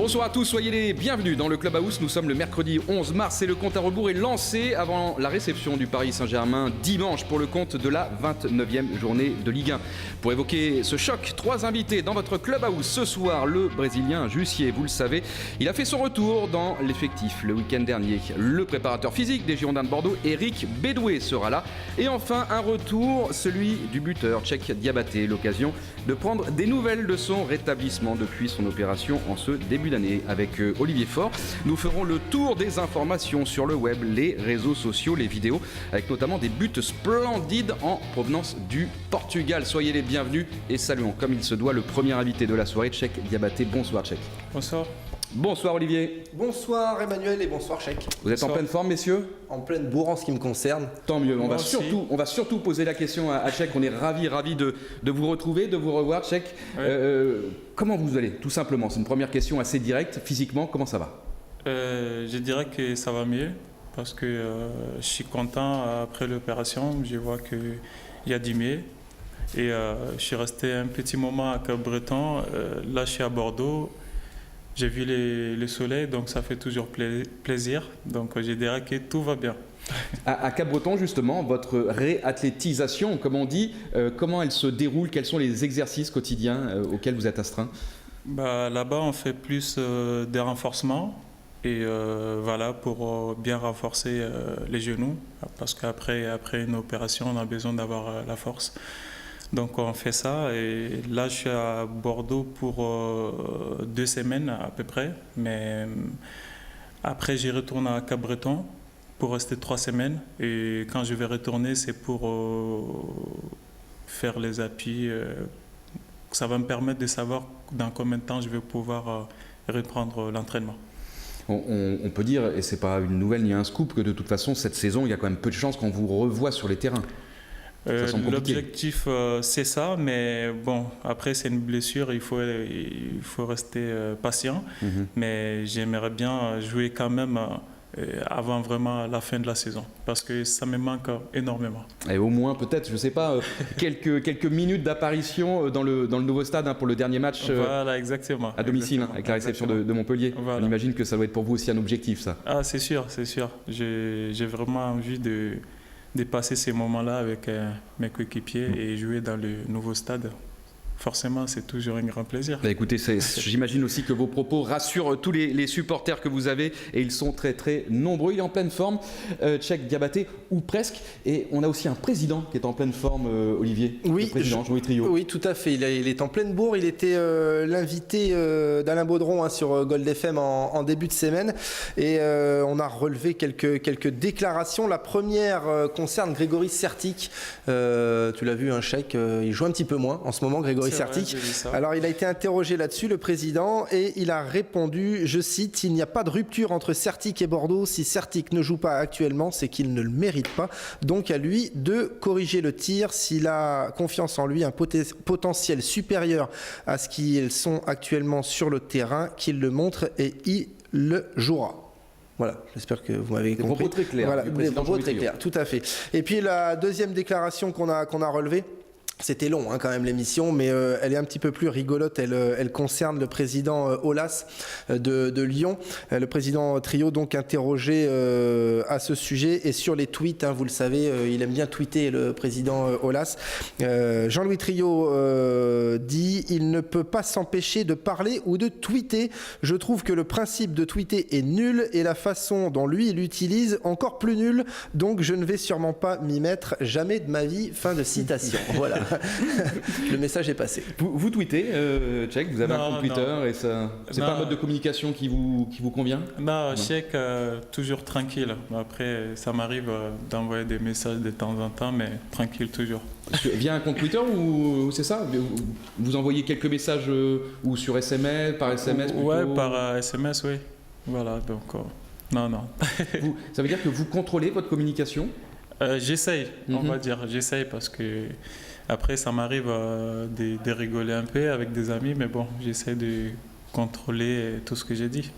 Bonsoir à tous, soyez les bienvenus dans le Clubhouse. Nous sommes le mercredi 11 mars et le compte à rebours est lancé avant la réception du Paris Saint-Germain dimanche pour le compte de la 29e journée de Ligue 1. Pour évoquer ce choc, 3 invités dans votre Clubhouse ce soir. Le Brésilien Jussier, vous le savez, il a fait son retour dans l'effectif le week-end dernier. Le préparateur physique des Girondins de Bordeaux, Eric Bédoué, sera là. Et enfin, un retour, celui du buteur Tchèque Diabaté. L'occasion de prendre des nouvelles de son rétablissement depuis son opération en ce début d'année. Avec Olivier Faure, nous ferons le tour des informations sur le web, les réseaux sociaux, les vidéos, avec notamment des buts splendides en provenance du Portugal. Soyez les bienvenus et saluons comme il se doit le premier invité de la soirée, Tchèque Diabaté. Bonsoir Tchèque. Bonsoir. Bonsoir Olivier. Bonsoir Emmanuel et bonsoir Tchèque. Vous êtes en pleine forme, messieurs? En pleine bourre en ce qui me concerne. Tant mieux. On va surtout poser la question à Tchèque. On est ravis de vous retrouver, de vous revoir, Tchèque. Ouais. Comment vous allez? Tout simplement. C'est une première question assez directe. Physiquement, comment ça va? Je dirais que ça va mieux parce que je suis content après l'opération. Je vois qu'il y a du mieux. Et je suis resté un petit moment à Cap-Breton. Là, je suis à Bordeaux. J'ai vu le soleil, donc ça fait toujours plaisir. Donc je dirais que tout va bien. À Cap-Breton, justement, votre réathlétisation, comme on dit, comment elle se déroule? Quels sont les exercices quotidiens auxquels vous êtes astreint? Là-bas, on fait plus des renforcements. Et voilà, pour bien renforcer les genoux. Parce qu'après une opération, on a besoin d'avoir la force. Donc on fait ça et là je suis à Bordeaux pour 2 semaines à peu près, mais après j'y retourne à Cap-Breton pour rester 3 semaines et quand je vais retourner c'est pour faire les appuis. Ça va me permettre de savoir dans combien de temps je vais pouvoir reprendre l'entraînement. On peut dire, et c'est pas une nouvelle ni un scoop, que de toute façon cette saison il y a quand même peu de chances qu'on vous revoie sur les terrains. L'objectif c'est ça, mais bon, après c'est une blessure, il faut rester patient, mais j'aimerais bien jouer quand même avant vraiment la fin de la saison, parce que ça me manque énormément. Et au moins peut-être, je sais pas, quelques minutes d'apparition dans le nouveau stade pour le dernier match voilà, exactement, à domicile, avec la réception de Montpellier. Voilà. On imagine que ça doit être pour vous aussi un objectif, ça. Ah, c'est sûr. J'ai vraiment envie de passer ces moments-là avec mes coéquipiers et jouer dans le nouveau stade. Forcément, c'est toujours un grand plaisir. Écoutez, j'imagine aussi que vos propos rassurent tous les supporters que vous avez et ils sont très très nombreux. Il est en pleine forme, Tchèque Diabaté, ou presque. Et on a aussi un président qui est en pleine forme, Olivier. Oui, le président Jean-Louis Trio. Oui, tout à fait. Il est en pleine bourre. Il était l'invité d'Alain Baudron sur Gold FM en début de semaine. Et on a relevé quelques déclarations. La première concerne Grégory Sertic. Tu l'as vu, Tchèque, il joue un petit peu moins en ce moment, Grégory Sertic. Alors il a été interrogé là-dessus, le président, et il a répondu, je cite, « Il n'y a pas de rupture entre Sertic et Bordeaux. Si Sertic ne joue pas actuellement, c'est qu'il ne le mérite pas. Donc à lui de corriger le tir. S'il a confiance en lui, un potentiel supérieur à ce qu'ils sont actuellement sur le terrain, qu'il le montre et il le jouera. » Voilà, j'espère que vous m'avez compris. Des propos très clairs. Voilà, des propos très clairs, tout à fait. Et puis la deuxième déclaration qu'on a relevée, c'était long quand même l'émission, mais elle est un petit peu plus rigolote. Elle concerne le président Aulas de Lyon. Le président Trio donc interrogé à ce sujet et sur les tweets. Vous le savez, il aime bien tweeter le président Aulas. Jean-Louis Trio dit « Il ne peut pas s'empêcher de parler ou de tweeter. Je trouve que le principe de tweeter est nul et la façon dont lui l'utilise encore plus nulle. Donc je ne vais sûrement pas m'y mettre jamais de ma vie. » Fin de citation. Voilà. Le message est passé. Vous tweetez, Tchèque, vous avez un compte Twitter et ça, c'est pas un mode de communication qui vous convient? Non, Tchèque, toujours tranquille. Après, ça m'arrive d'envoyer des messages de temps en temps, mais tranquille toujours. Via un compte Twitter ou c'est ça? Vous envoyez quelques messages ou sur SMS, par SMS plutôt? Ouais, par SMS, oui. Voilà, donc non. Ça veut dire que vous contrôlez votre communication? J'essaye, on va dire. J'essaye parce que après, ça m'arrive de rigoler un peu avec des amis, mais bon, j'essaie de contrôler tout ce que j'ai dit.